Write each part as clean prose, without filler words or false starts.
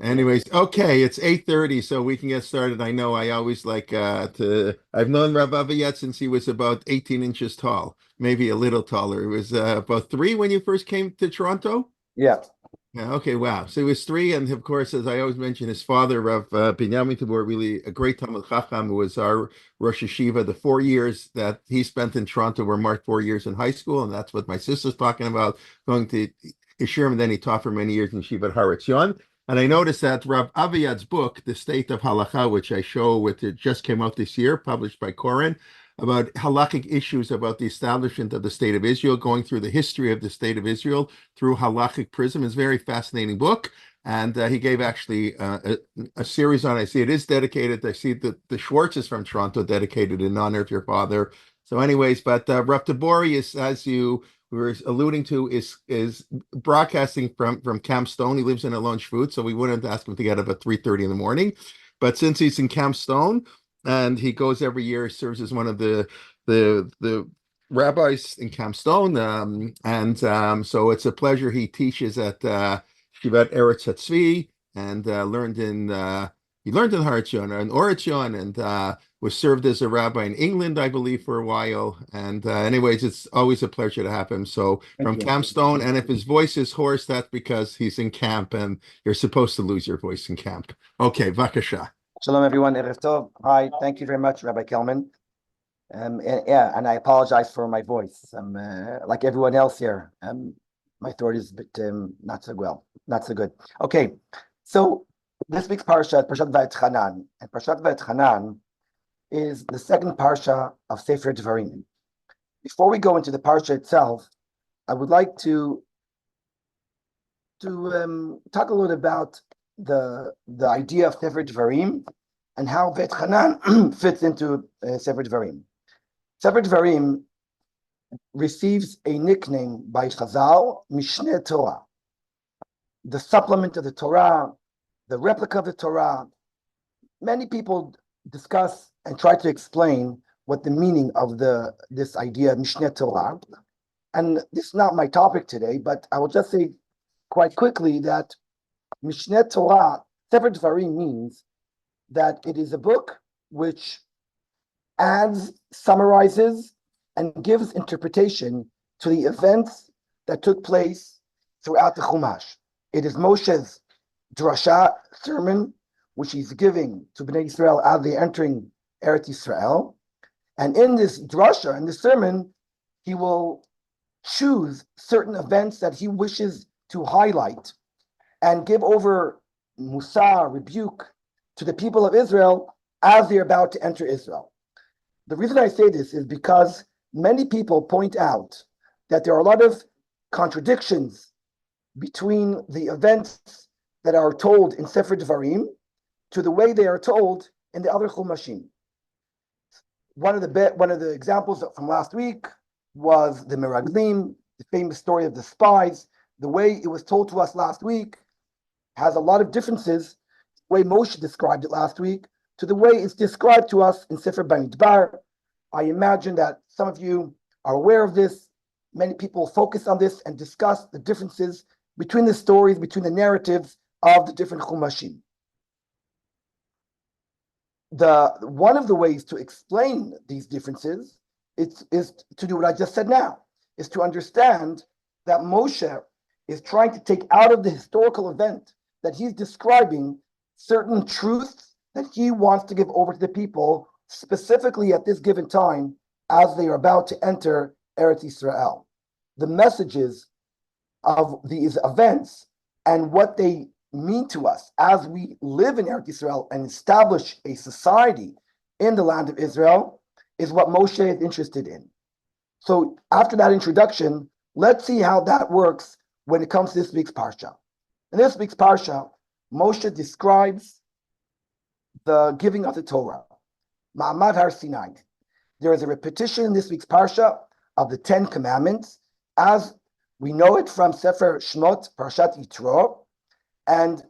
Anyways, okay, it's 8:30, so we can get started. I know I always like I've known Rabbi Aviad since he was about 18 inches tall, maybe a little taller. It was about three when you first came to Toronto. Yeah, Yeah, okay, wow. So he was three, and of course, as I always mention, his father, Rav Binyamin Tabor, really a great Talmud Chacham, who was our Rosh Yeshiva. The 4 years that he spent in Toronto were marked 4 years in high school, and that's what my sister's talking about, going to Yeshiva, and then he taught for many years in Yeshiva Har Etzion. And I noticed that Rav Aviad's book, The State of Halacha, which I show with it just came out this year, published by Koren, about halakhic issues about the establishment of the state of Israel, going through the history of the state of Israel through halakhic prism. Is a very fascinating book. And he gave actually a series on. I see it is dedicated. I see that the Schwartz is from Toronto, dedicated in honor of your father. So, anyways, but Rav Tabory is, as you were alluding to, is broadcasting from Camp Stone. He lives in Alon Shvut, so we wouldn't ask him to get up at 3:30 in the morning. But since he's in Camp Stone, and he goes every year, serves as one of the rabbis in Camp Stone, and so it's a pleasure. He teaches at Shivat Eretz Hatzvi, and he learned in Har Etzion and Or Etzion, and was served as a rabbi in England, I believe, for a while. And anyways, it's always a pleasure to have him. So thank from you. Camp Stone, and if his voice is hoarse, that's because he's in camp, and you're supposed to lose your voice in camp. Okay, Vakasha. Shalom, everyone. Erev Tov. Hi, thank you very much, Rabbi Kelman. And I apologize for my voice. I'm like everyone else here. My throat is a bit not so well, not so good. Okay, so this week's Parshat Va'etchanan, and Parshat Va'etchanan is the second Parsha of Sefer Devarim. Before we go into the Parsha itself, I would like to talk a little about the idea of Sefer Devarim and how Va'etchanan fits into Sefer Devarim. Sefer Devarim receives a nickname by Chazal, Mishneh Torah, the supplement of the Torah, the replica of the Torah. Many people discuss and try to explain what the meaning of this idea of Mishneh Torah. And this is not my topic today, but I will just say quite quickly that Mishneh Torah, Sefer Devarim, means that it is a book which adds, summarizes, and gives interpretation to the events that took place throughout the Chumash. It is Moshe's drasha sermon, which he's giving to Bnei Israel as they're entering Eretz Israel. And in this drasha, in this sermon, he will choose certain events that he wishes to highlight and give over musar, rebuke, to the people of Israel as they're about to enter Israel. The reason I say this is because many people point out that there are a lot of contradictions between the events that are told in Sefer Devarim to the way they are told in the other Chumashim. One of the examples from last week was the Meraglim, the famous story of the spies. The way it was told to us last week has a lot of differences. The way Moshe described it last week to the way it's described to us in Sefer Bamidbar. I imagine that some of you are aware of this. Many people focus on this and discuss the differences between the stories, between the narratives of the different Chumashim. One of the ways to explain these differences is to do what I just said now, is to understand that Moshe is trying to take out of the historical event that he's describing certain truths that he wants to give over to the people, specifically at this given time as they are about to enter Eretz Israel. The messages of these events and what they mean to us as we live in Eretz Israel and establish a society in the land of Israel is what Moshe is interested in. So after that introduction, let's see how that works when it comes to this week's Parsha. In this week's Parsha, Moshe describes the giving of the Torah, Ma'amad Har Sinai. There is a repetition in this week's Parsha of the 10 Commandments, as we know it from Sefer Shmot, Parshat Yitro, and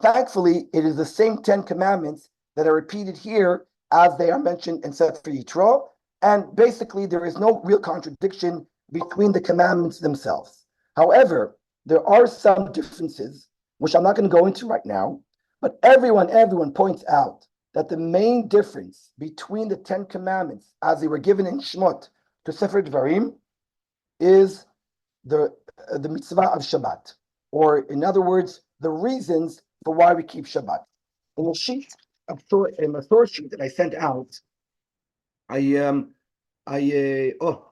thankfully, it is the same 10 Commandments that are repeated here as they are mentioned in Sefer Yitro, and basically there is no real contradiction between the commandments themselves. However, there are some differences, which I'm not going to go into right now, But everyone points out that the main difference between the 10 commandments as they were given in Shmot to Sefer Dvarim is the mitzvah of Shabbat, or in other words, the reasons for why we keep Shabbat. In the sheet in the source sheet that I sent out,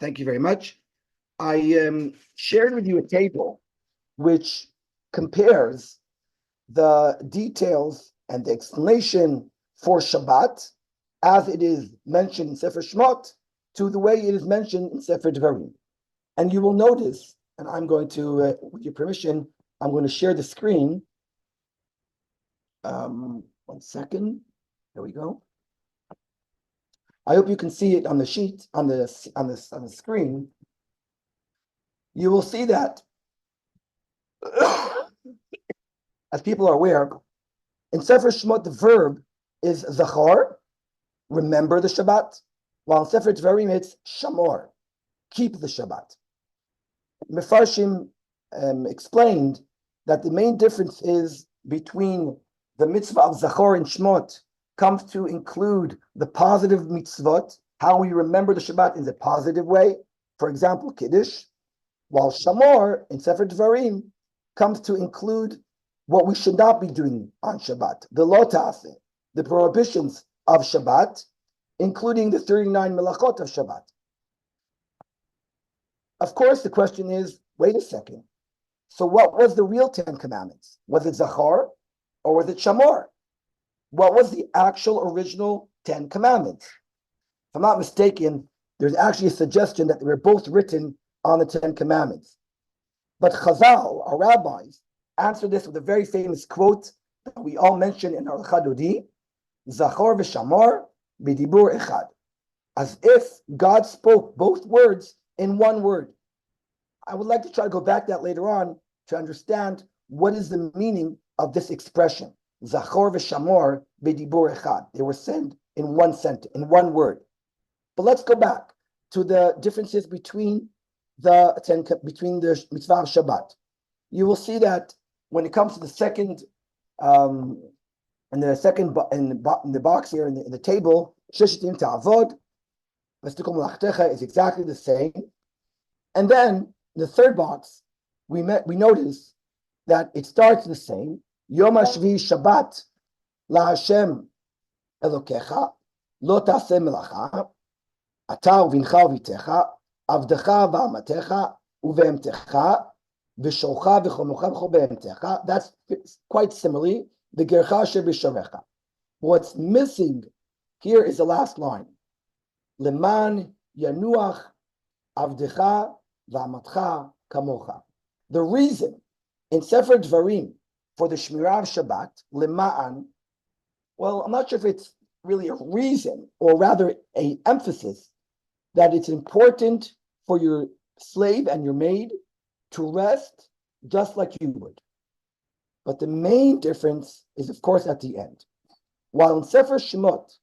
thank you very much. I shared with you a table which compares the details and the explanation for Shabbat as it is mentioned in Sefer Shmot to the way it is mentioned in Sefer Dvarim. And you will notice, and I'm going to, with your permission, I'm going to share the screen. 1 second. There we go. I hope you can see it on the sheet, on the screen. You will see that, as people are aware, in Sefer Shemot, the verb is zachar, remember the Shabbat, while in Sefer Dvarim it's shamor, keep the Shabbat. Mefarshim explained that the main difference is between the mitzvah of zachar and Shemot comes to include the positive mitzvot, how we remember the Shabbat in a positive way, for example, Kiddush, while Shamor in Sefer Dvarim comes to include what we should not be doing on Shabbat, the lo ta'aseh, the prohibitions of Shabbat, including the 39 melachot of Shabbat. Of course, the question is, wait a second, so what was the real 10 commandments? Was it Zachar or was it Shamor? What was the actual original 10 commandments? If I'm not mistaken, there's actually a suggestion that they were both written on the 10 commandments. But Chazal, our rabbis, answered this with a very famous quote that we all mention in our Chadodi, Zachor v'Shamor b'dibur echad, as if God spoke both words in one word. I would like to try to go back to that later on to understand what is the meaning of this expression. Zachor v'Shamor b'dibur echad. They were said in one sentence, in one word. But let's go back to the differences between the mitzvah of Shabbat. You will see that when it comes to the second, in the box here in the table, Sheshetim Ta'avod, V'stikum Melachtecha is exactly the same. And then the third box, we notice that it starts the same. Yom HaShvi Shabbat La Hashem Elokecha Lo Taseh Melacha Ata Uvincha Uvitecha Avdecha V'amatecha Uvehemtecha V'sholcha V'chomocha V'chobehemtecha. That's quite similarly the Gercha Asher B'sharecha. What's missing here is the last line. Leman Yanuach Avdecha V'amatcha Kamocha. The reason in Sefer Dvarim for the Shmirah of Shabbat, Lema'an, well, I'm not sure if it's really a reason or rather an emphasis that it's important for your slave and your maid to rest just like you would. But the main difference is, of course, at the end. While in Sefer Shemot,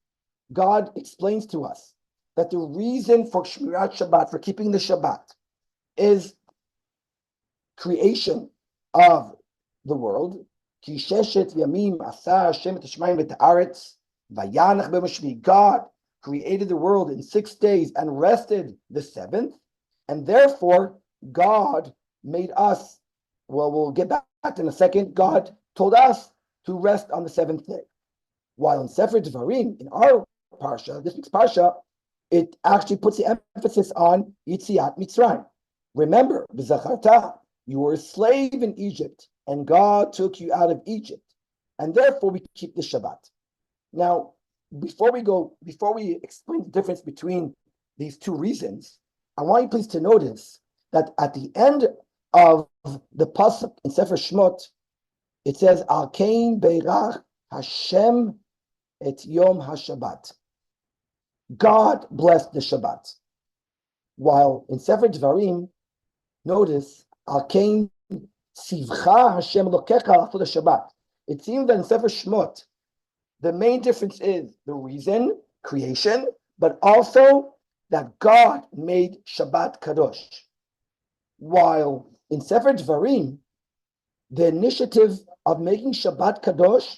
God explains to us that the reason for Shmirat Shabbat, for keeping the Shabbat, is creation of the world. Ki sheshet yamim asa Hashem et hashmayim v'et haaretz vayanach b'mashvi. God created the world in 6 days and rested the seventh, and therefore God made us. Well, we'll get back in a second. God told us to rest on the seventh day. While in Sefer Dvarim, in our parsha, this week's parsha, it actually puts the emphasis on Yitziat Mitzrayim. Remember, b'zacharta, you were a slave in Egypt, and God took you out of Egypt, and therefore we keep the Shabbat. Now, before we explain the difference between these two reasons, I want you please to notice that at the end of the pasuk in Sefer Shmot, it says, Al Kain Beirach Hashem et Yom HaShabbat. God blessed the Shabbat. While in Sefer Dvarim, notice, Al Kain Sivcha Hashem Lokecha for the Shabbat. It seems that in Sefer Shmot, the main difference is the reason, creation, but also that God made Shabbat Kadosh. While in Sefer Dvarim, the initiative of making Shabbat Kadosh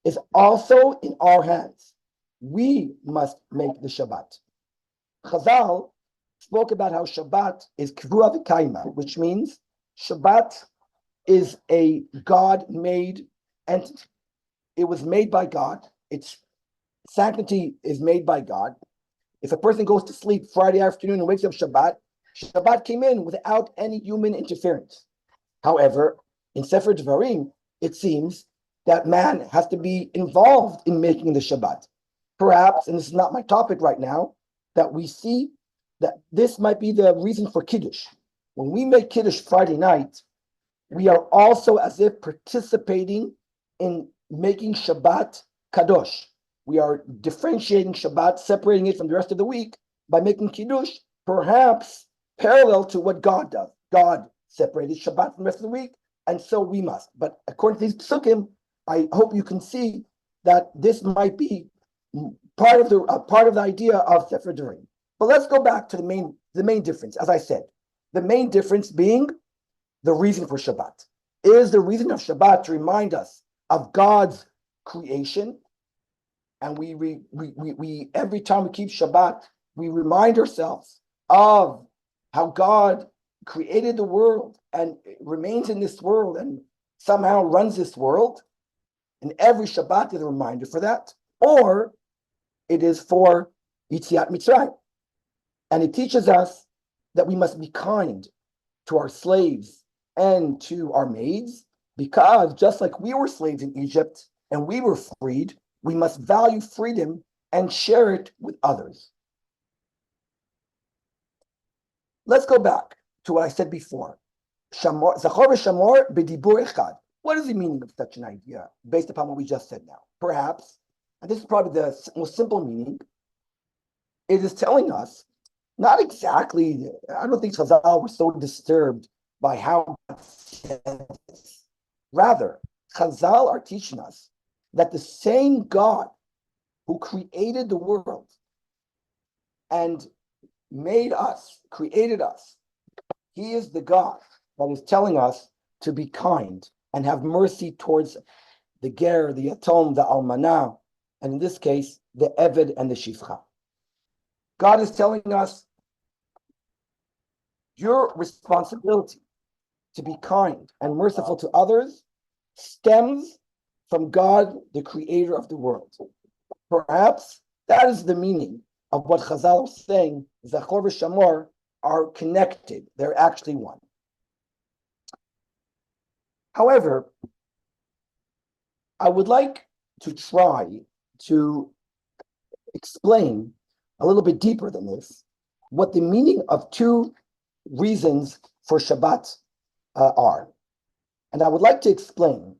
is also in our hands. We must make the Shabbat. Chazal spoke about how Shabbat is kvua v'kaima, which means Shabbat is a God-made entity. It was made by God. Its sanctity is made by God. If a person goes to sleep Friday afternoon and wakes up Shabbat, Shabbat came in without any human interference. However, in Sefer Devarim, it seems that man has to be involved in making the Shabbat. Perhaps, and this is not my topic right now, that we see that this might be the reason for Kiddush. When we make Kiddush Friday night, we are also as if participating in making Shabbat Kadosh. We are differentiating Shabbat, separating it from the rest of the week by making Kiddush, perhaps parallel to what God does. God separated Shabbat from the rest of the week, and so we must. But according to these psukim, I hope you can see that this might be part of the idea of Sefer Devarim. But let's go back to the main difference. As I said, the main difference being the reason for Shabbat. Is the reason of Shabbat to remind us of God's creation, and we every time we keep Shabbat, we remind ourselves of how God created the world and remains in this world and somehow runs this world. And every Shabbat is a reminder for that. Or it is for Yitziat Mitzrayim. And it teaches us that we must be kind to our slaves and to our maids, because just like we were slaves in Egypt and we were freed, we must value freedom and share it with others. Let's go back to what I said before. Zachor v'shamor b'dibur echad. What is the meaning of such an idea based upon what we just said now? Perhaps, and this is probably the most simple meaning, it is telling us, not exactly, I don't think Chazal were so disturbed by how God said this. Rather, Chazal are teaching us that the same God who created the world and made us, created us, he is the God that is telling us to be kind and have mercy towards the ger, the yatom, the almanah, and in this case, the eved and the shifcha. God is telling us your responsibility to be kind and merciful to others stems from God, the creator of the world. Perhaps that is the meaning of what Chazal are saying. Zachor v'shamor are connected. They're actually one. However, I would like to try to explain a little bit deeper than this what the meaning of two reasons for Shabbat are. And I would like to explain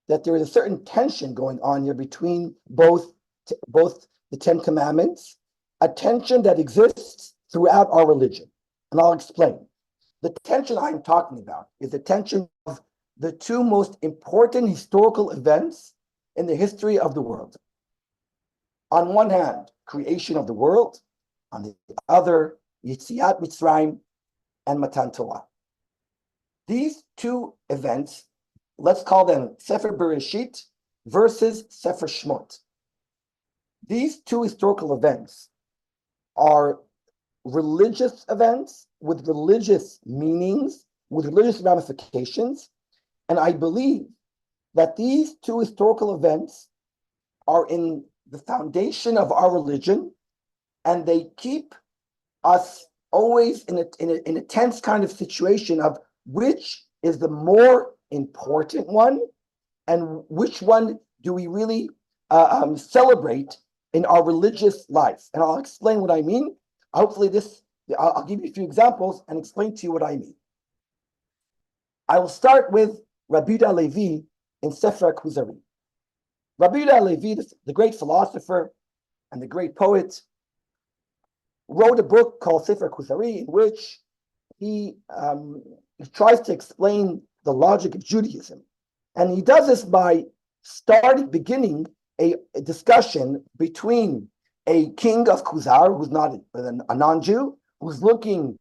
that there is a certain tension going on here between both the Ten Commandments, a tension that exists throughout our religion. And I'll explain. The tension I'm talking about is the tension of the two most important historical events in the history of the world. On one hand, creation of the world. On the other, Yitziat Mitzrayim and Matan Torah. These two events, let's call them Sefer Bereshit versus Sefer Shmot. These two historical events are religious events with religious meanings, with religious ramifications, and I believe that these two historical events are in the foundation of our religion, and they keep us always in a tense kind of situation of which is the more important one, and which one do we really celebrate in our religious life. And I'll explain what I mean. Hopefully I'll give you a few examples and explain to you what I mean. I will start with Rabbi Aviad Levi in Sefer Kuzari. Rabbi Aviad Levi, the great philosopher and the great poet, wrote a book called Sefer Kuzari, in which he tries to explain the logic of Judaism. And he does this by beginning a discussion between a king of Khuzar, who's not a non-Jew, who's looking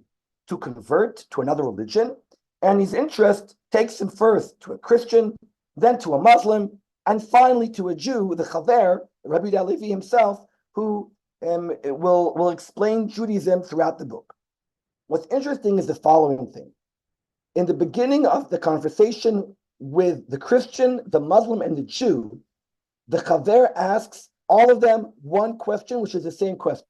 to convert to another religion, and his interest takes him first to a Christian, then to a Muslim, and finally to a Jew, the Chaver, Rabbi Aviad Levi himself, who will explain Judaism throughout the book. What's interesting is the following thing. In the beginning of the conversation with the Christian, the Muslim, and the Jew, the Chaver asks all of them one question, which is the same question.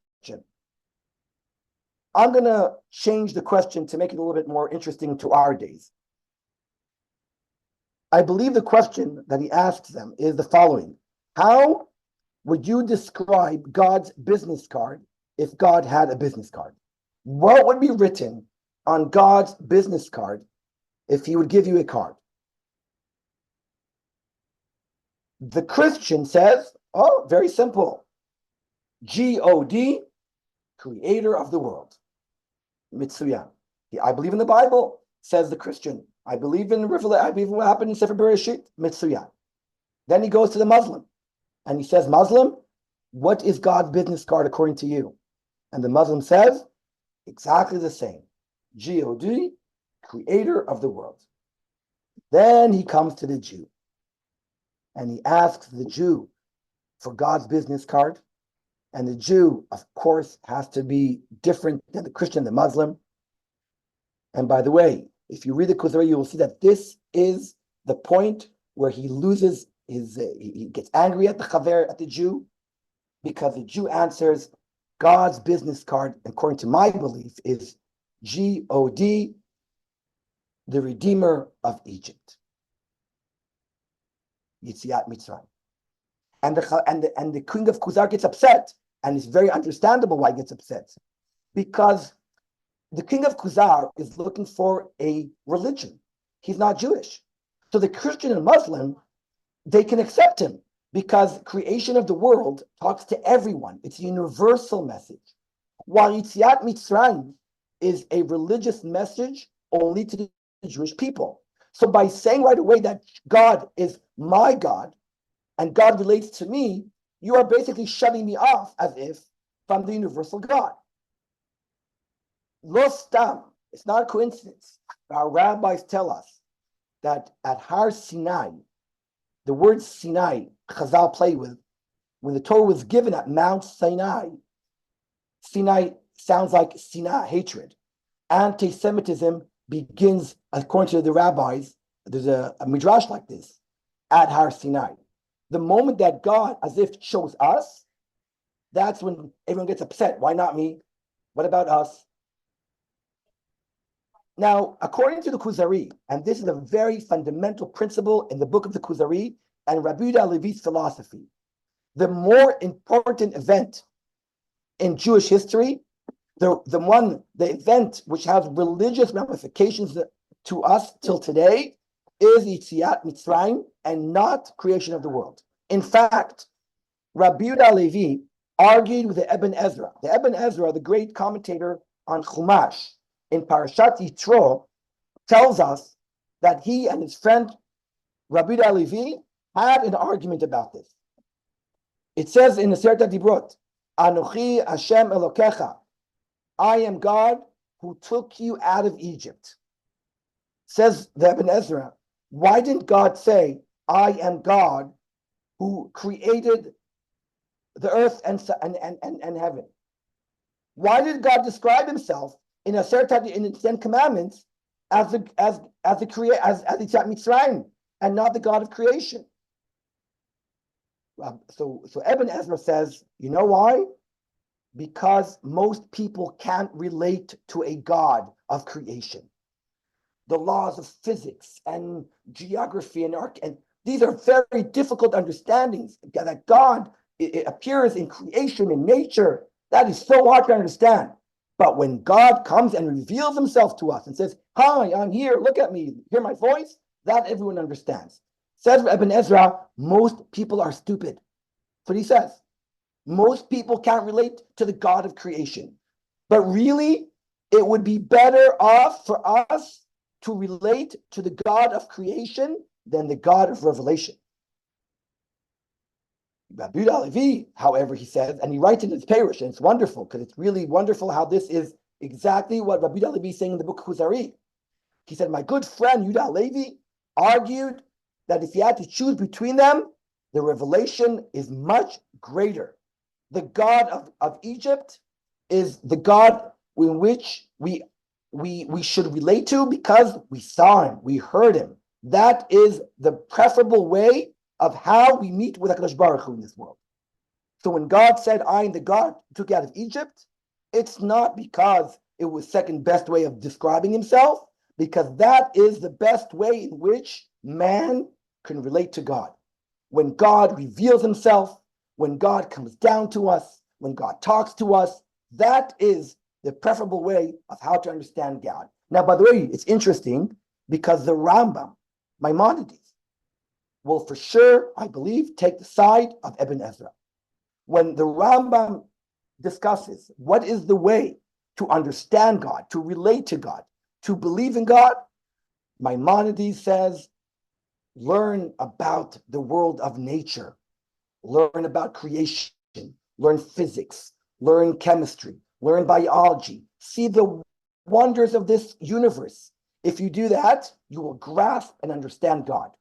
I'm going to change the question to make it a little bit more interesting to our days. I believe the question that he asks them is the following. How would you describe God's business card if God had a business card? What would be written on God's business card if he would give you a card? The Christian says, oh, very simple. God, creator of the world. Mitsuyan. I believe in the Bible, says the Christian. I believe in what happened in Sefer Bereshit, Mitsuyan. Then he goes to the Muslim and he says, Muslim, what is God's business card according to you? And the Muslim says, exactly the same. God, creator of the world. Then he comes to the Jew and he asks the Jew for God's business card. And the Jew, of course, has to be different than the Christian, the Muslim. And by the way, if you read the Kuzari, you will see that this is the point where he loses he gets angry at the Chaver, at the Jew, because the Jew answers, God's business card, according to my belief, is God, the Redeemer of Egypt. Yitziat Mitzrayim. And the king of Kuzar gets upset, and it's very understandable why he gets upset, because the king of Kuzar is looking for a religion. He's not Jewish. So the Christian and Muslim, they can accept him because creation of the world talks to everyone. It's a universal message. While Yitziat Mitzrayim is a religious message only to the Jewish people. So by saying right away that God is my God and God relates to me, you are basically shutting me off as if I'm the universal God. Lo stam, it's not a coincidence. Our rabbis tell us that at Har Sinai, the word Sinai, Chazal play with, when the Torah was given at Mount Sinai, Sinai sounds like Sinai, hatred. Anti-Semitism begins, according to the rabbis, there's a midrash like this, at Har Sinai. The moment that God, as if, chose us, that's when everyone gets upset. Why not me? What about us? Now, according to the Kuzari, and this is a very fundamental principle in the book of the Kuzari and Rabbi Aviad Levi's philosophy, the more important event in Jewish history, the event which has religious ramifications to us till today, is Yitziat Mitzrayim and not creation of the world. In fact, Rabbi Aviad Levi argued with the Ibn Ezra. The Ibn Ezra, the great commentator on Chumash, in Parshat Yitro, tells us that he and his friend Rabbi Aviad Levi had an argument about this. It says in the Seret Dibrot, Anochi Hashem Elokecha, I am God who took you out of Egypt. Says the Ibn Ezra, why didn't God say, I am God who created the earth and heaven? Why did God describe himself in a certain in the Ten Commandments as the Yitziat Mitzrayim and not the God of creation? So Ibn Ezra says, you know why? Because most people can't relate to a God of creation. The laws of physics and geography and these are very difficult understandings. That God it appears in creation, in nature, that is so hard to understand. But when God comes and reveals himself to us and says, hi, I'm here, look at me, hear my voice, that everyone understands. Says Ibn Ezra, most people are stupid. That's what he says. Most people can't relate to the God of creation. But really, it would be better off for us to relate to the God of creation than the God of revelation. Rabbi Aviad Levi, however, he says, and he writes in his parish, and it's wonderful, because it's really wonderful how this is exactly what Rabbi Aviad Levi is saying in the book Kuzari. He said, my good friend Yehuda Levi argued that if you had to choose between them, The revelation is much greater. The God of Egypt is the God in which we should relate to because we saw him, we heard him. That is the preferable way of how we meet with HaKadosh Baruch Hu in this world. So when God said, I am the God who took you out of Egypt, it's not because it was second best way of describing himself, because that is the best way in which man can relate to God. When God reveals himself, when God comes down to us, when God talks to us, that is the preferable way of how to understand God. Now, by the way, it's interesting because the Rambam, Maimonides, will for sure, I believe, take the side of Ibn Ezra. When the Rambam discusses what is the way to understand God, to relate to God, to believe in God, Maimonides says, learn about the world of nature, learn about creation, learn physics, learn chemistry, learn biology, see the wonders of this universe. If you do that, you will grasp and understand God.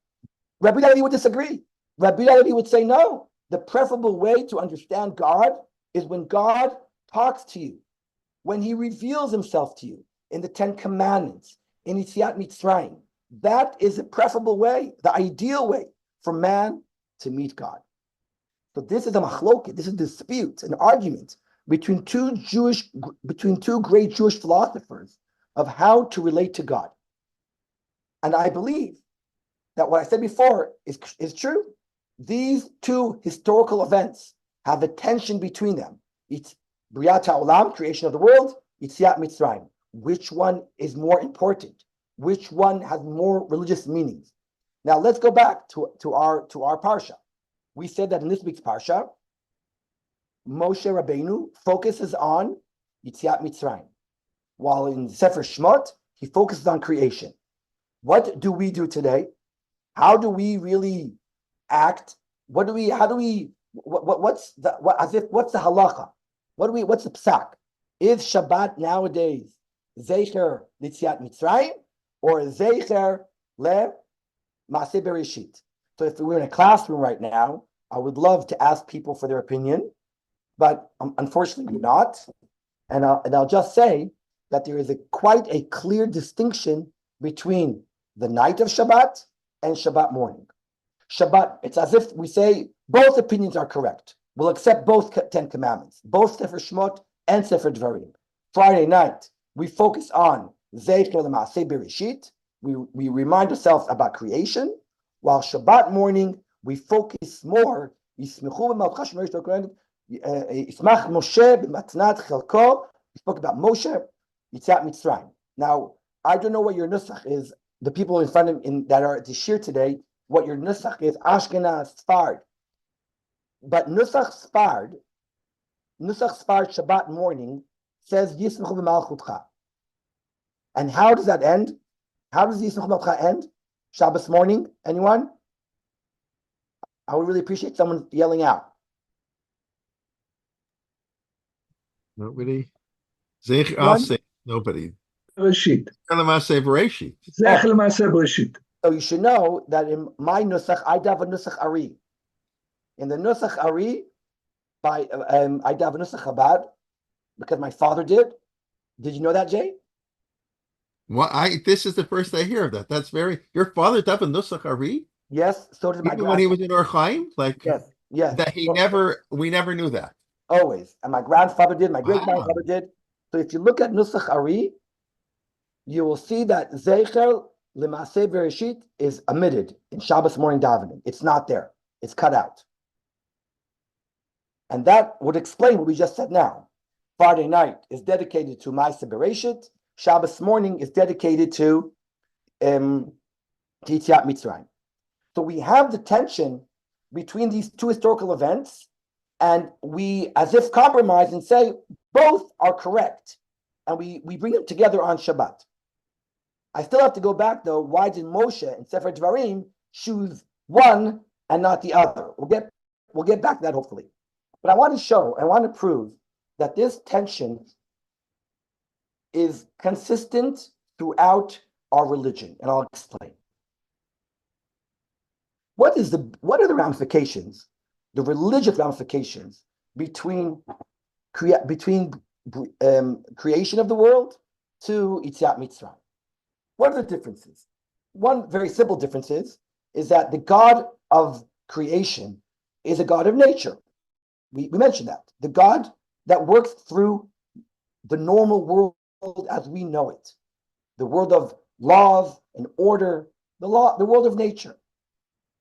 Rabbi Aviad would disagree. Rabbi Aviad would say, no, the preferable way to understand God is when God talks to you, when he reveals himself to you in the Ten Commandments, in Yetziat Mitzrayim. That is the preferable way, the ideal way for man to meet God. So this is a machloket, this is a dispute, an argument between two great Jewish philosophers of how to relate to God. And I believe that what I said before is true. These two historical events have a tension between them. It's Briat HaOlam, creation of the world, Yetziat Mitzrayim. Which one is more important? Which one has more religious meanings? Now let's go back to our parsha. We said that in this week's parsha, Moshe Rabbeinu focuses on Yetziat Mitzrayim, while in Sefer Shmot he focuses on creation. What do we do today? How do we really act? What's the halacha? What's the psak? Is Shabbat nowadays Zecher Yetziat Mitzrayim or Zecher Le Maaseh Bereshit? So if we were in a classroom right now, I would love to ask people for their opinion, but unfortunately we're not. And I'll just say that there is quite a clear distinction between the night of Shabbat and Shabbat morning. Shabbat, it's as if we say both opinions are correct. We'll accept both Ten Commandments, both Sefer Shmot and Sefer Dvarim. Friday night, we focus on Zecher L'Maaseh Bereshit. We remind ourselves about creation, while Shabbat morning, we focus more. Yismach Moshe b'matnat chelko. We spoke about Moshe, Yetziat Mitzrayim. Now, I don't know what your nusach is. The people in front of that are at the shir today, what your nusach is, Ashkenaz, Sfard. But nusach Sfard Shabbat morning says Yismach b'malchutcha. And how does that end? How does Yismach b'malchutcha end? Shabbos morning, anyone? I would really appreciate someone yelling out. Nobody. Zech, I'll One? say nobody. Bereshit. Maaseh Bereshit. Zech L'Maaseh Bereshit. So you should know that in my nusach, I have a nusach Ari. In the nusach Ari, I have a nusach Chabad because my father did. Did you know that, Jay? This is the first I hear of that. That's your father Daven Nusach Ari? Yes, so did my Even when he was in Or Chaim? yes. That we never knew that. Always. And my grandfather did, my great-grandfather Wow. did. So if you look at nusach Ari, you will see that Zecher L'Maaseh Bereshit is omitted in Shabbos morning davening. It's not there. It's cut out. And that would explain what we just said now. Friday night is dedicated to Maaseh Bereshit. Shabbos morning is dedicated to Yetziat Mitzrayim. So we have the tension between these two historical events, and we as if compromise and say both are correct, and we bring them together on Shabbat. I still have to go back though. Why did Moshe and Sefer Dvarim choose one and not the other? We'll get back to that hopefully. But I want to prove that this tension is consistent throughout our religion, and I'll explain. what are the ramifications, the religious ramifications between creation of the world to Yetziat Mitzrayim? What are the differences? One very simple difference is that the God of creation is a God of nature. We mentioned that. The God that works through the normal world as we know it. The world of laws and order, the world of nature.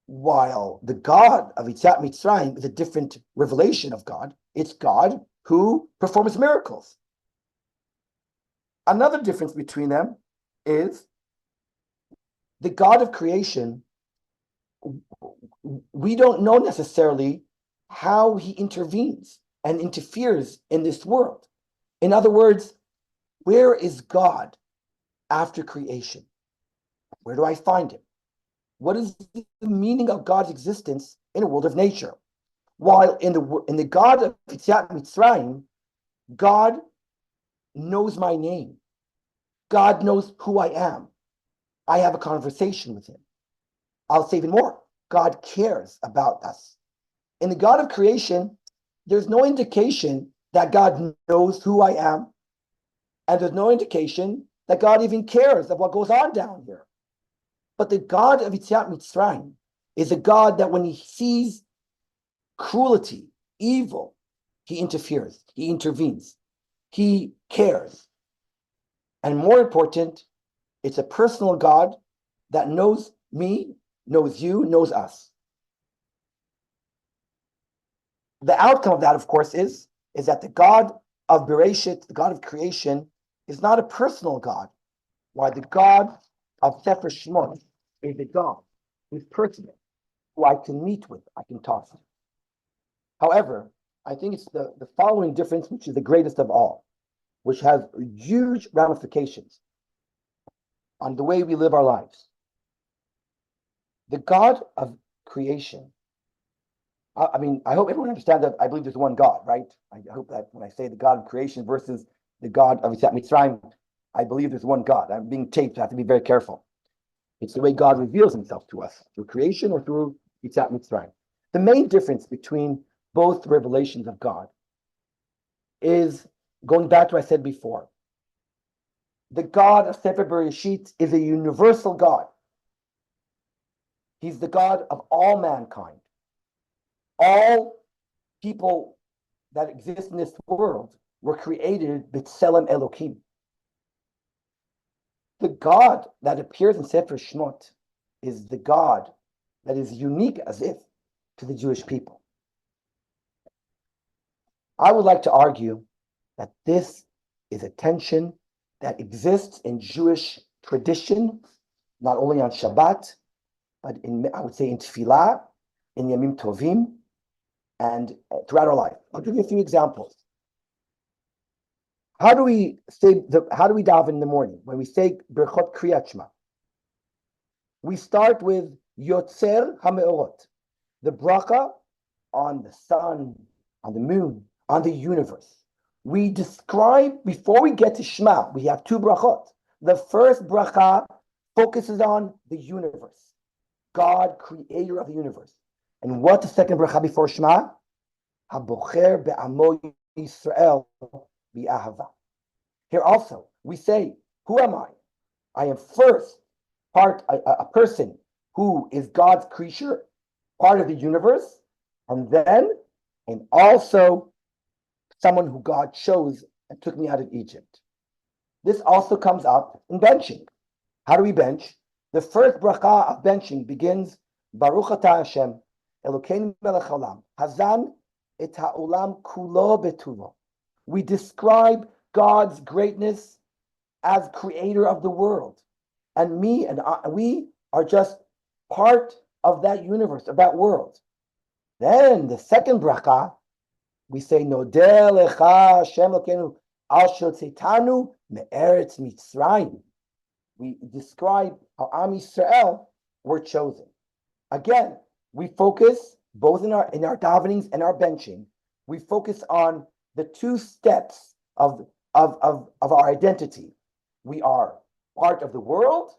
While the God of Yetziat Mitzrayim is a different revelation of God. It's God who performs miracles. Another difference between them is the God of creation. We don't know necessarily how he intervenes and interferes in this world. In other words, where is God after creation? Where do I find him? What is the meaning of God's existence in a world of nature? While in the God of Yetziat Mitzrayim, God knows my name. God knows who I am. I have a conversation with him. I'll say even more. God cares about us. In the God of creation, there's no indication that God knows who I am, and there's no indication that God even cares of what goes on down here. But the God of Yetziat Mitzrayim is a God that when he sees cruelty, evil, he interferes, he intervenes, he cares. And more important, it's a personal God that knows me, knows you, knows us. The outcome of that, of course, is that the God of Bereshit, the God of creation, is not a personal God, while the God of Sefer Shemot is a God who's personal, who I can meet with, I can talk to. However, I think it's the following difference, which is the greatest of all, which has huge ramifications on the way we live our lives. The God of creation, I mean, I hope everyone understands that I believe there's one God, right? I hope that when I say the God of creation versus the God of Yetziat Mitzrayim, I believe there's one God. I'm being taped, I have to be very careful. It's the way God reveals himself to us, through creation or through Yetziat Mitzrayim. The main difference between both revelations of God is, going back to what I said before, the God of Sefer Bereshit is a universal God. He's the God of all mankind. All people that exist in this world were created b'tselem Elokim. The God that appears in Sefer Shemot is the God that is unique as if to the Jewish people. I would like to argue that this is a tension that exists in Jewish tradition, not only on Shabbat, but I would say in Tefillah, in Yamim Tovim, and throughout our life. I'll give you a few examples. How do we daven in the morning when we say Berchot Kriyat Shema? We start with Yotzer HaMeorot, the bracha on the sun, on the moon, on the universe. We describe, before we get to Shema, we have two brachot. The first bracha focuses on the universe, God, creator of the universe. And what's the second bracha before Shema? Habocher be'amo Yisrael bi'ahava. Here also, we say, who am I? I am first a person who is God's creature, part of the universe, and then I'm also someone who God chose and took me out of Egypt. This also comes up in benching. How do we bench? The first bracha of benching begins, Baruch atah Hashem, Elokeinu melech haolam, Hazan et ha'olam kulo betuvo. We describe God's greatness as creator of the world. And we are just part of that universe, of that world. Then the second bracha, we say, Nodeh lecha Hashem Elokeinu al shotzetanu me'eretz Mitzrayim. We describe how Am Yisrael were chosen. Again, we focus both in our davenings and our benching. We focus on the two steps of our identity. We are part of the world,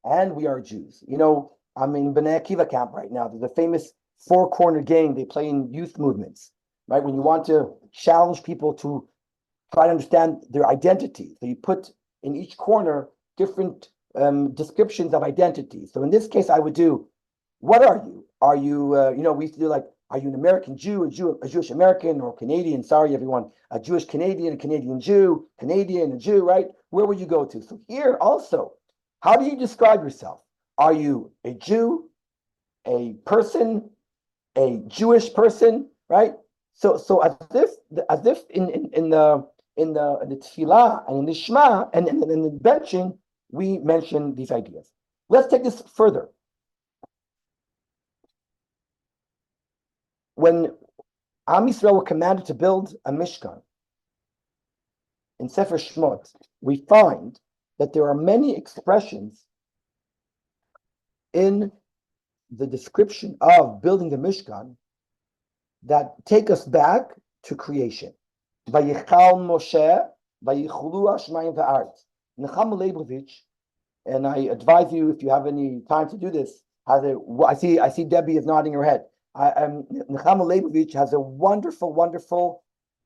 and we are Jews. You know, I'm in Bnei Akiva camp right now. There's a famous four-corner game they play in youth movements, right? When you want to challenge people to try to understand their identity. So you put in each corner different descriptions of identity. So in this case, I would do, what are you? Are you, we used to do like, are you an American Jew, a Jewish American, or Canadian? Sorry, everyone, a Jewish Canadian, a Canadian Jew, Canadian, a Jew, right? Where would you go to? So here also, how do you describe yourself? Are you a Jew, a person, a Jewish person, right? So as if in the tefillah and in the Shema and in the benching, we mention these ideas. Let's take this further. When Am Yisrael were commanded to build a Mishkan in Sefer Shemot, we find that there are many expressions in the description of building the Mishkan that take us back to creation. Vayichal Moshe, Vayichulu Hashmayim va'aretz. Nechama Leibovich, and I advise you, if you have any time to do this, I see Debbie is nodding her head. Nechama Leibovich has a wonderful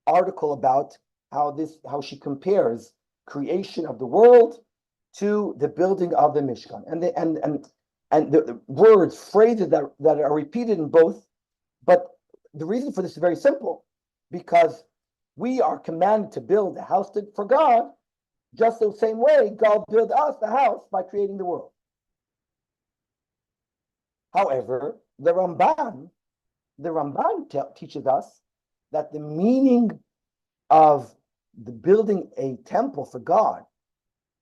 article about how she compares creation of the world to the building of the Mishkan, and the words, phrases that are repeated in both. But the reason for this is very simple, because we are commanded to build a house for God, just the same way God built us the house by creating the world. However, the Ramban teaches us that the meaning of the building a temple for God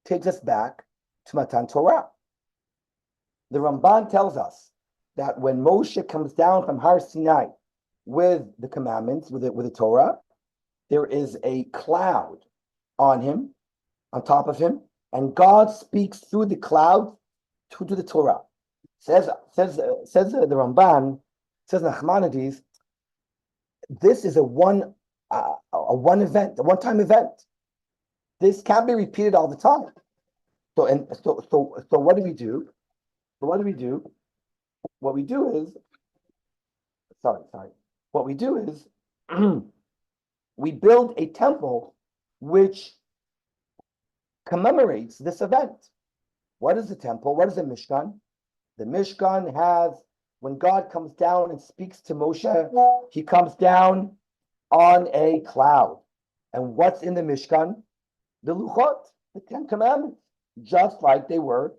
takes us back to Matan Torah. The Ramban tells us that when Moshe comes down from Har Sinai with the commandments, with the Torah, there is a cloud on top of him, and God speaks through the cloud to the Torah. Says the Ramban, says Nachmanides, this is a one-time event. This can't be repeated all the time. So what do we do? What we do is we build a temple which commemorates this event. What is the temple? What is the Mishkan? The Mishkan has, when God comes down and speaks to Moshe, he comes down on a cloud. And what's in the Mishkan? The Luchot, the Ten Commandments, just like they were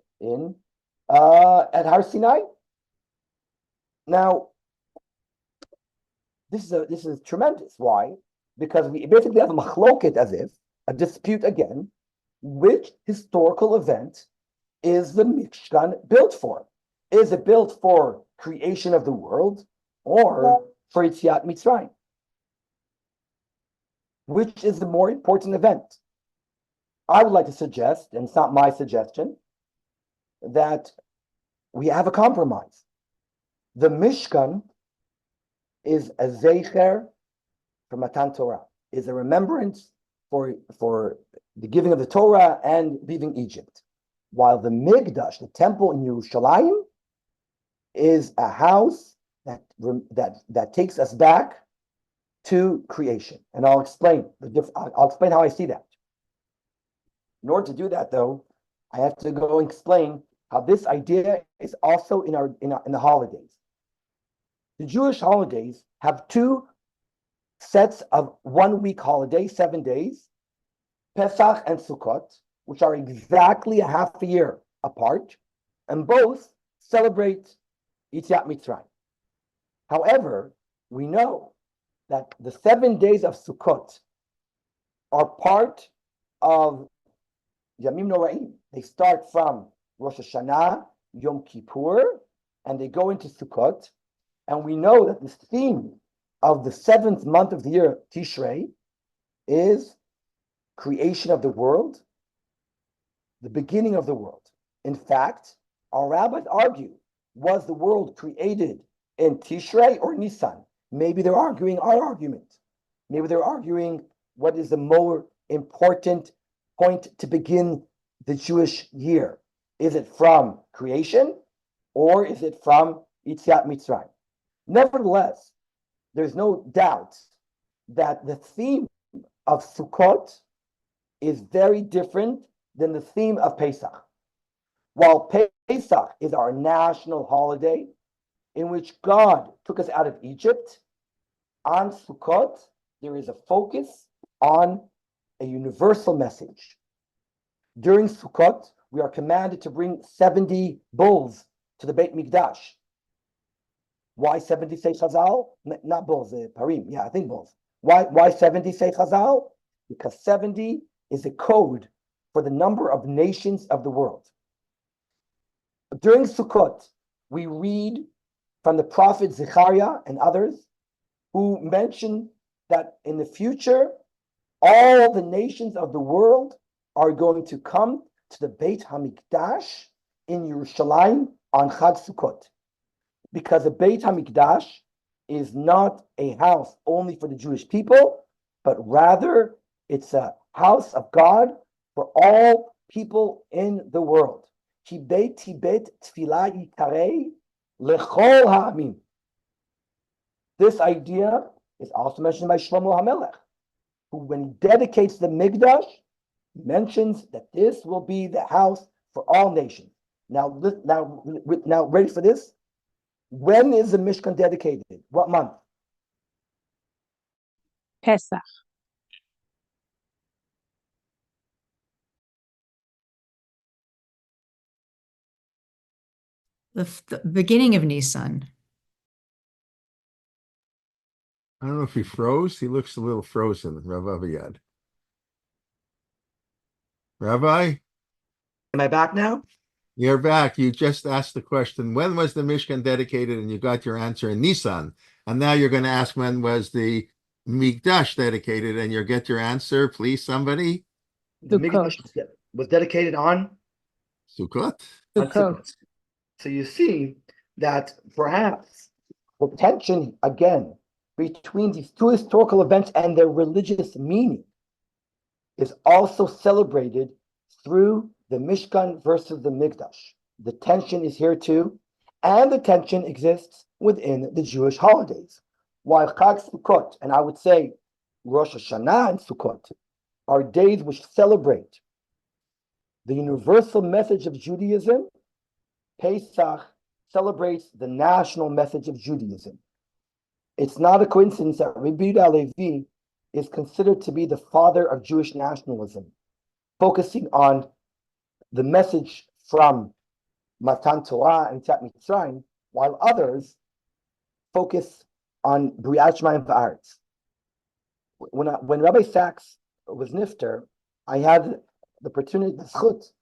at Har Sinai. Now, this is tremendous. Why? Because we basically have a machloket, as if a dispute again. Which historical event is the Mishkan built for? Is it built for creation of the world or for Yetziat Mitzrayim? Which is the more important event? I would like to suggest, and it's not my suggestion, that we have a compromise. The Mishkan is a zeicher for Matan Torah, is a remembrance for the giving of the Torah and leaving Egypt, while the Mikdash, the temple in Yerushalayim, is a house that takes us back to creation. And I'll explain how I see that. In order to do that, though, I have to go and explain how this idea is also in the holidays. The Jewish holidays have two sets of 1 week holidays, 7 days, Pesach and Sukkot, which are exactly a half a year apart, and both celebrate Yetziat Mitzrayim. However, we know that the 7 days of Sukkot are part of Yamim Noraim. They start from Rosh Hashanah, Yom Kippur, and they go into Sukkot. And we know that the theme of the 7th month of the year, Tishrei, is creation of the world, the beginning of the world. In fact, our rabbis argue, was the world created in Tishrei or Nisan? Maybe they're arguing our argument. Maybe they're arguing what is the more important point to begin the Jewish year. Is it from creation or is it from Yetziat Mitzrayim? Nevertheless, there's no doubt that the theme of Sukkot is very different than the theme of Pesach. While Pesach is our national holiday in which God took us out of Egypt, on Sukkot, there is a focus on a universal message. During Sukkot, we are commanded to bring 70 bulls to the Beit Mikdash. Why 70 say Chazal? Not bulls, parim. Yeah, I think bulls. Why 70 say Chazal? Because 70 is a code for the number of nations of the world. During Sukkot, we read from the prophet Zechariah and others who mention that in the future, all the nations of the world are going to come to the Beit HaMikdash in Yerushalayim on Chag Sukkot. Because the Beit HaMikdash is not a house only for the Jewish people, but rather it's a house of God for all people in the world. Ki beiti beit tefillah yikarei lechol ha'amim. This idea is also mentioned by Shlomo HaMelech, who, when he dedicates the Mikdash, mentions that this will be the house for all nations. Now, ready for this? When is the Mishkan dedicated? What month? Pesach. The beginning of Nisan. I don't know if he froze. He looks a little frozen, Rabbi Aviad. Rabbi? Am I back now? You're back. You just asked the question, when was the Mishkan dedicated? And you got your answer in Nisan. And now you're going to ask, when was the Mikdash dedicated? And you'll get your answer, please, somebody. The Sukkot. Mikdash was dedicated on Sukkot. Sukkot. So you see that perhaps the tension, again, between these two historical events and their religious meaning is also celebrated through the Mishkan versus the Mikdash. The tension is here too, and the tension exists within the Jewish holidays. While Chag Sukkot, and I would say Rosh Hashanah and Sukkot, are days which celebrate the universal message of Judaism, Pesach celebrates the national message of Judaism. It's not a coincidence that Rabbi Aviad Tabory is considered to be the father of Jewish nationalism, focusing on the message from Matan Torah and Yetziat Mitzrayim, while others focus on Briat Shemayim V'Aretz. When Rabbi Sachs was nifter, I had the opportunity, the zchut,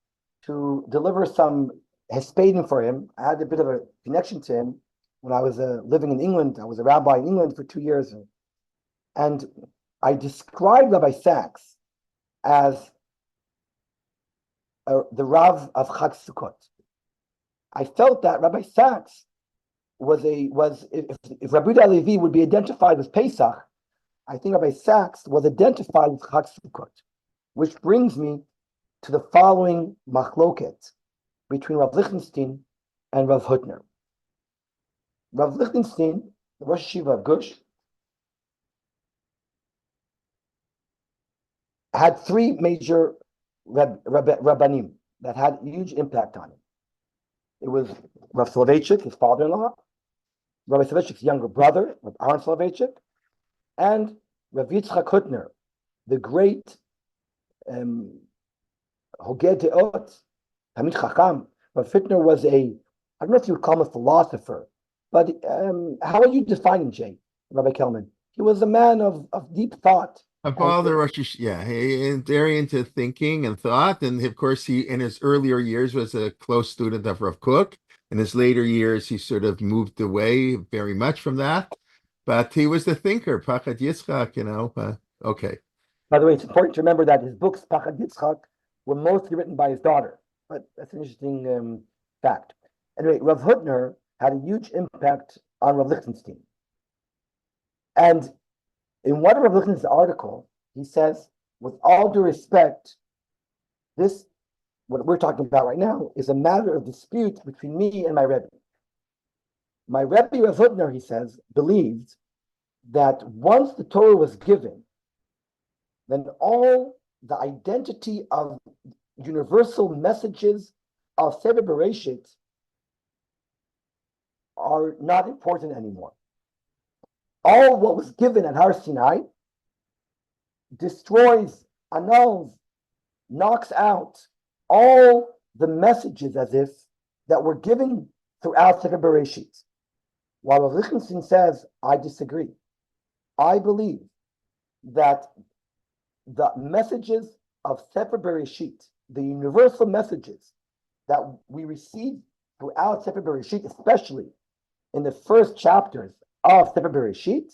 to deliver some hespedim for him. I had a bit of a connection to him when I was living in England. I was a rabbi in England for 2 years. And I described Rabbi Sachs as the Rav of Chag Sukkot. I felt that Rabbi Sachs if Rabbi Aviad Tabory would be identified with Pesach, I think Rabbi Sachs was identified with Chag Sukkot, which brings me to the following machloket between Rav Lichtenstein and Rav Hutner. Rav Lichtenstein, the Rosh Yeshiva of Gush, had three major rabbanim that had huge impact on him. It was Rav Soloveitchik, his father-in-law, Rabbi Soloveitchik's younger brother, Rav Aaron Soloveitchik, and Rav Yitzchak Hutner, the great Hogeh Deot, Talmid Chacham. Rav Hutner was I don't know if you would call him a philosopher, but how are you defining Jay, Rabbi Kelman? He was a man of deep thought. A father, he very into thinking and thought, and of course, he in his earlier years was a close student of Rav Kook. In his later years, he sort of moved away very much from that, but he was the thinker, Pachad Yitzchak. Okay. By the way, it's important to remember that his books, Pachad Yitzchak, were mostly written by his daughter, but that's an interesting fact. Anyway, Rav Hutner had a huge impact on Rav Lichtenstein. And in one of Rav Lichtenstein's article, he says, with all due respect, what we're talking about right now is a matter of dispute between me and my Rebbe. My Rebbe Rav Hutner, he says, believed that once the Torah was given, then all the identity of universal messages of Sefer Bereshit are not important anymore. All what was given at Har Sinai destroys, annuls, knocks out all the messages as if that were given throughout Sefer Bereshit. While Rav Lichtenstein says, I disagree. I believe that the messages of Sefer Bereshit, the universal messages that we receive throughout Sefer Bereshit, especially in the first chapters of Sefer Bereshit,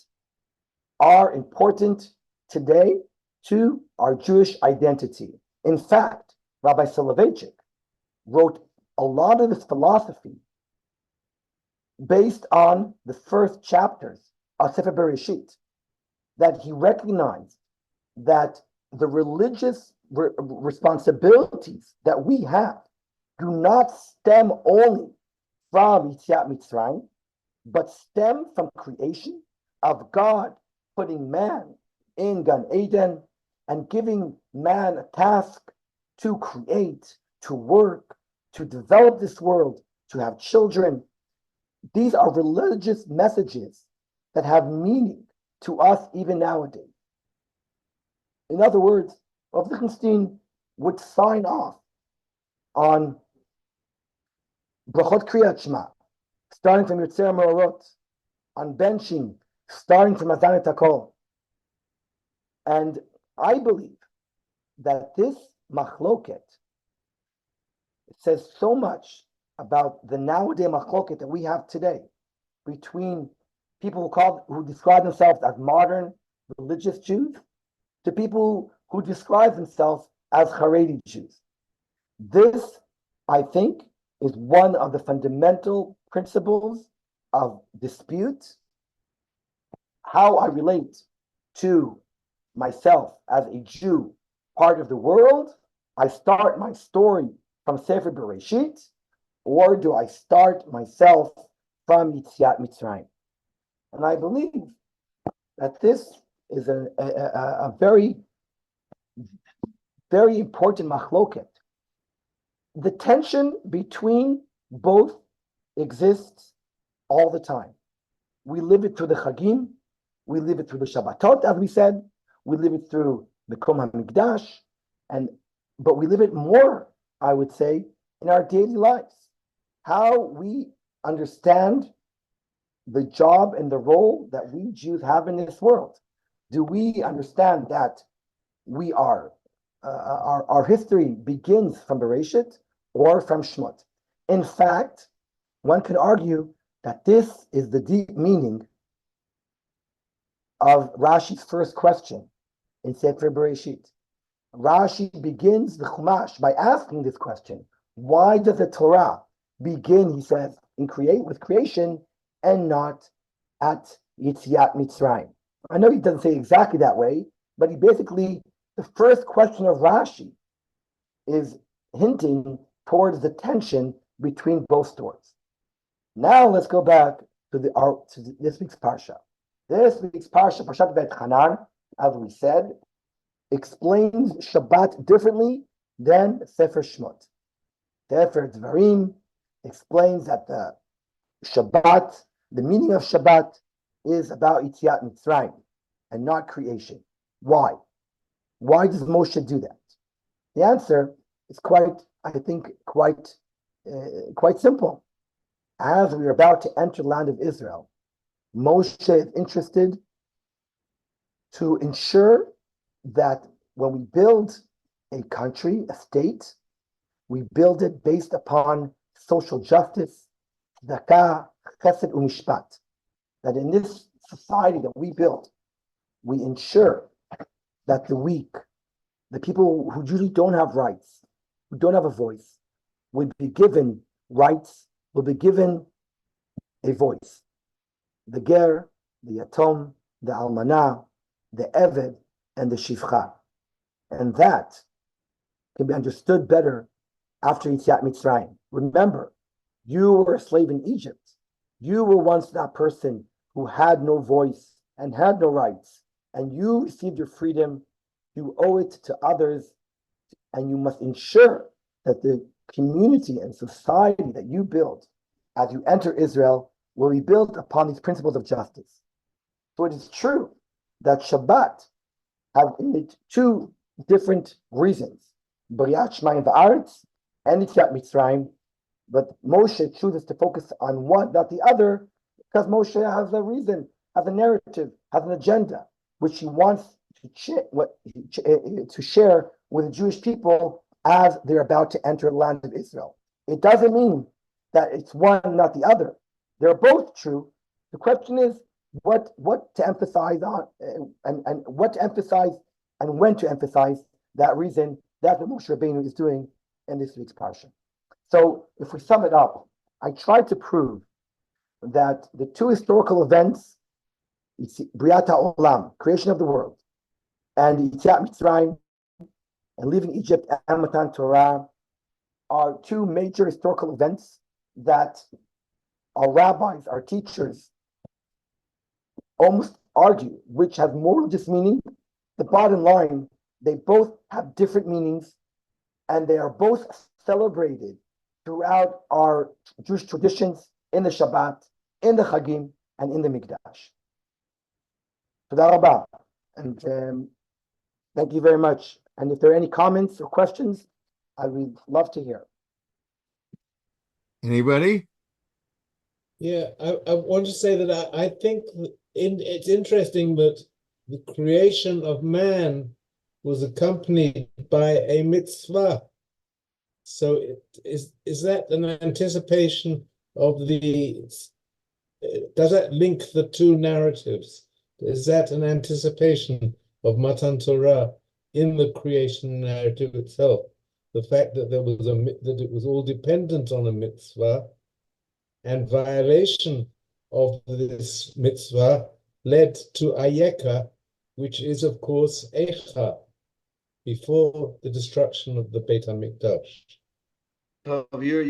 are important today to our Jewish identity. In fact, Rabbi Soloveitchik wrote a lot of his philosophy based on the first chapters of Sefer Bereshit, that he recognized that the religious responsibilities that we have do not stem only from Yetziat Mitzrayim, but stem from creation, of God putting man in Gan Eden and giving man a task to create, to work, to develop this world, to have children. These are religious messages that have meaning to us even nowadays. In other words, Rav Lichtenstein would sign off on Brachot Kriyat Shema, starting from Yotzer Me'orot, on benching, starting from Adon Hakol. And I believe that this machloket says so much about the nowadays machloket that we have today between people who describe themselves as modern religious Jews to people who describe themselves as Haredi Jews. This, I think, is one of the fundamental principles of dispute. How I relate to myself as a Jew, part of the world. I start my story from Sefer Bereshit, or do I start myself from Yetziat Mitzrayim? And I believe that this is a very, very important machloket. The tension between both exists all the time. We live it through the Chagim, we live it through the Shabbatot, as we said, we live it through the Kom HaMikdash, but we live it more, I would say, in our daily lives. How we understand the job and the role that we Jews have in this world. Do we understand that we are, our history begins from Bereshit or from Shmot? In fact, one can argue that this is the deep meaning of Rashi's first question in Sefer Bereshit. Rashi begins the Chumash by asking this question: why does the Torah begin, he says, with creation and not at Yetziat Mitzrayim? I know he doesn't say exactly that way, but he basically, the first question of Rashi is hinting towards the tension between both stories. Now let's go back to this week's Parsha. This week's Parsha, Parshat Va'etchanan, as we said, explains Shabbat differently than Sefer Shmot. Sefer Dvarim explains that the Shabbat, the meaning of Shabbat, is about Yetziat Mitzrayim and not creation. Why? Why does Moshe do that? The answer is quite simple. As we are about to enter the land of Israel, Moshe is interested to ensure that when we build a country, a state, we build it based upon social justice, tzedakah, chesed u'mishpat. That in this society that we build, we ensure that the weak, the people who usually don't have rights, who don't have a voice, will be given rights, will be given a voice. The ger, the yatom, the almanah, the eved, and the shivcha. And that can be understood better after Yetziat Mitzrayim. Remember, you were a slave in Egypt. You were once that person who had no voice and had no rights, and you received your freedom. You owe it to others, and you must ensure that the community and society that you build as you enter Israel will be built upon these principles of justice. So it is true that Shabbat has in it two different reasons, B'riat Shemaim v'Aretz and Yetziat Mitzrayim, but Moshe chooses to focus on one, not the other, because Moshe has a reason, has a narrative, has an agenda, which he wants to share with the Jewish people as they're about to enter the land of Israel. It doesn't mean that it's one, not the other. They're both true. The question is what to emphasize on and what to emphasize and when to emphasize that reason. That's what Moshe Rabbeinu is doing in this week's parsha. So if we sum it up, I tried to prove that the two historical events, Briat HaOlam, creation of the world, and Yetziat Mitzrayim, and leaving Egypt and Matan Torah, are two major historical events that our rabbis, our teachers, almost argue which have more religious meaning. The bottom line, they both have different meanings, and they are both celebrated throughout our Jewish traditions in the Shabbat, in the Chagim, and in the Mikdash. Toda rabba. And thank you very much. And if there are any comments or questions, I would love to hear. Anybody? Yeah, I want to say that I think it's interesting that the creation of man was accompanied by a mitzvah. So is that an anticipation of does that link the two narratives? Is that an anticipation of Matan Torah in the creation narrative itself? The fact that that it was all dependent on a mitzvah, and violation of this mitzvah led to Ayeka, which is of course Eicha, before the destruction of the Beit HaMikdash. So you're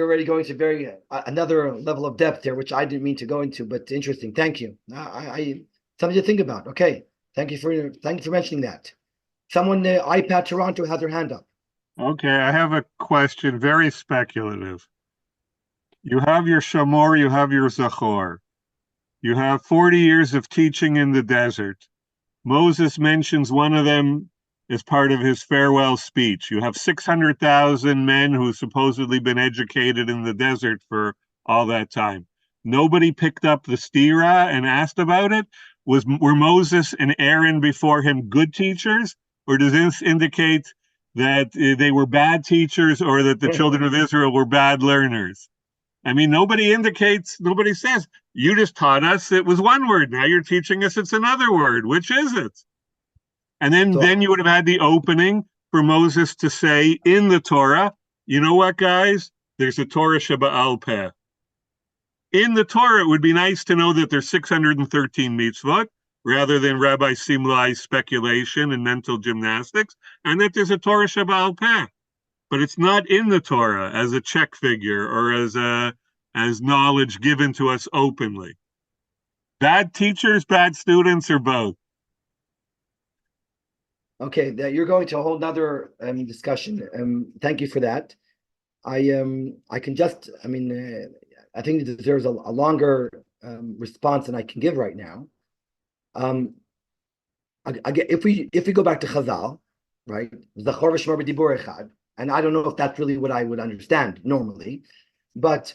already going to another level of depth there, which I didn't mean to go into, but interesting. Thank you. I something to think about. Okay, thank you for mentioning that. Someone, iPad Toronto, has their hand up. Okay, I have a question, very speculative. You have your Shamor, you have your Zachor. You have 40 years of teaching in the desert. Moses mentions one of them as part of his farewell speech. You have 600,000 men who have supposedly been educated in the desert for all that time. Nobody picked up the stira and asked about it. Were Moses and Aaron before him good teachers? Or does this indicate that they were bad teachers or that the children of Israel were bad learners? I mean, nobody says, you just taught us it was one word. Now you're teaching us it's another word. Which is it? And then you would have had the opening for Moses to say in the Torah, you know what, guys? There's a Torah Sheba'al Peh. In the Torah, it would be nice to know that there's 613 mitzvot, rather than Rabbi Simlai's speculation and mental gymnastics, and that there's a Torah Sheba'al Peh. But it's not in the Torah as a check figure or as knowledge given to us openly. Bad teachers, bad students, or both? Okay, you're going to a whole nother discussion. Thank you for that. I can just, I think it deserves a longer response than I can give right now. If we go back to Chazal, right? Zachor v'shmar b'dibur echad, and I don't know if that's really what I would understand normally, but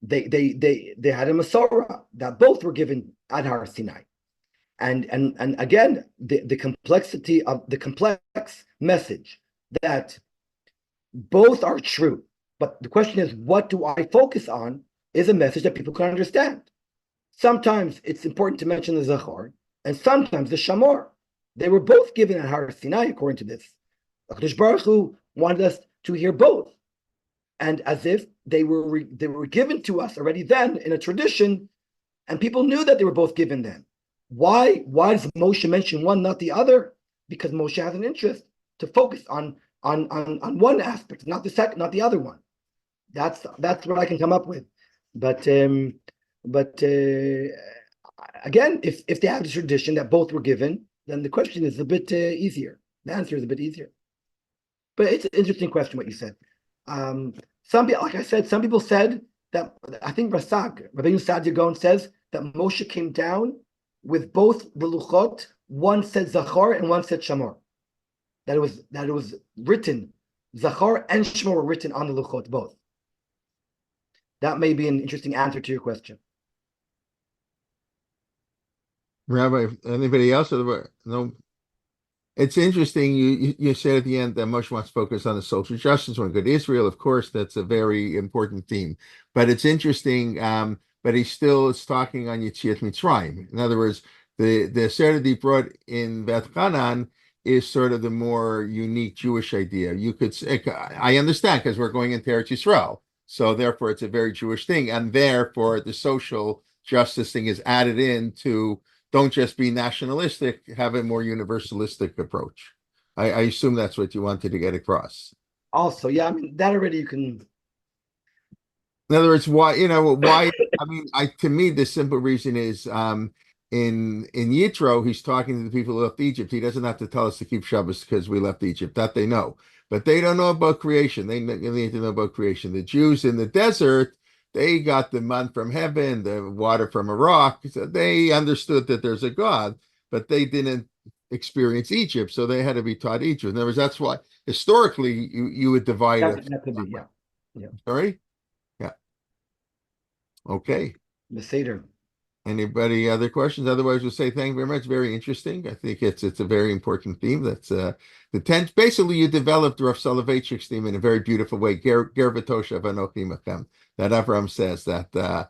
they had a Masorah that both were given at Har Sinai, and again the complexity of the complex message that both are true, but the question is, what do I focus on? Is a message that people can understand. Sometimes it's important to mention the Zachor, and sometimes the Shamor. They were both given at Har Sinai, according to this. HaKadosh Baruch Hu wanted us to hear both, and as if they were given to us already then in a tradition, and people knew that they were both given then. Why does Moshe mention one, not the other? Because Moshe has an interest to focus on one aspect, not the second, not the other one. That's what I can come up with. But again, if they have the tradition that both were given, then the question is a bit easier. The answer is a bit easier. But it's an interesting question what you said. Some people, like I said, some people said that I think Rabbeinu Sadia Gaon says that Moshe came down with both the luchot. One said Zachar and one said Shamor. That it was written. Zachar and Shamor were written on the luchot both. That may be an interesting answer to your question. Rabbi, anybody else? No. It's interesting. You said at the end that Moshe wants to focus on the social justice. When good Israel, of course, that's a very important theme. But it's interesting. But he still is talking on Yetziat Mitzrayim. In other words, the Seder that he brought in Beth Hanan is sort of the more unique Jewish idea. You could say, I understand because we're going into Eretz Yisrael, so therefore it's a very Jewish thing, and therefore the social justice thing is added in to. Don't just be nationalistic, have a more universalistic approach. I assume that's what you wanted to get across. Also, yeah, I mean, that already you can. In other words, why, I mean, to me, the simple reason is in Yitro, he's talking to the people who left Egypt. He doesn't have to tell us to keep Shabbos because we left Egypt. That they know. But they don't know about creation. They need to know about creation. The Jews in the desert, they got the man from heaven, the water from a rock. So they understood that there's a God, but they didn't experience Egypt, so they had to be taught Egypt. In other words, that's why historically you would divide it. That could be, yeah. Sorry? Yeah. Okay. The Seder. Anybody other questions? Otherwise, we'll say thank you very much. Very interesting. I think it's a very important theme. That's the 10th. Basically, you developed Rav Soloveitchik's theme in a very beautiful way. Ger v'toshav anochi machem. That Avram says that a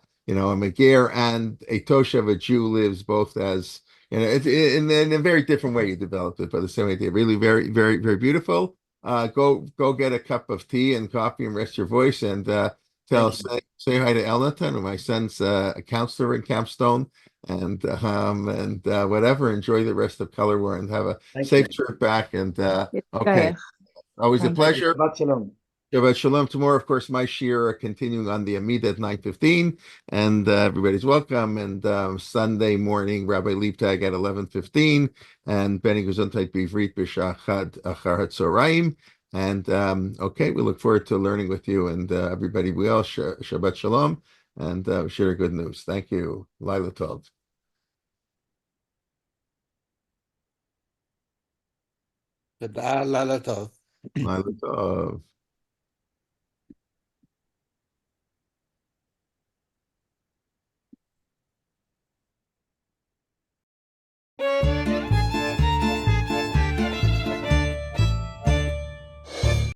ger and a toshav, a Jew, lives both as in a very different way. You developed it, but the same idea. Really, very, very, very beautiful. Go get a cup of tea and coffee and rest your voice and. Say hi to Elnathan, my son's a counselor in Campstone, and whatever. Enjoy the rest of Color War and have a safe trip back. And okay, always a pleasure. Shabbat shalom. Shabbat shalom. Tomorrow, of course, my shir continuing on the Amida at 9:15, and everybody's welcome. And Sunday morning, Rabbi Liebtag at 11:15, and Benny Gesundheit Bivrit b'Shachad Achar HaTzoraim. And okay, we look forward to learning with you and everybody. We all Shabbat Shalom and share good news. Thank you. Laila Tov. Laila Tov. Laila Tov.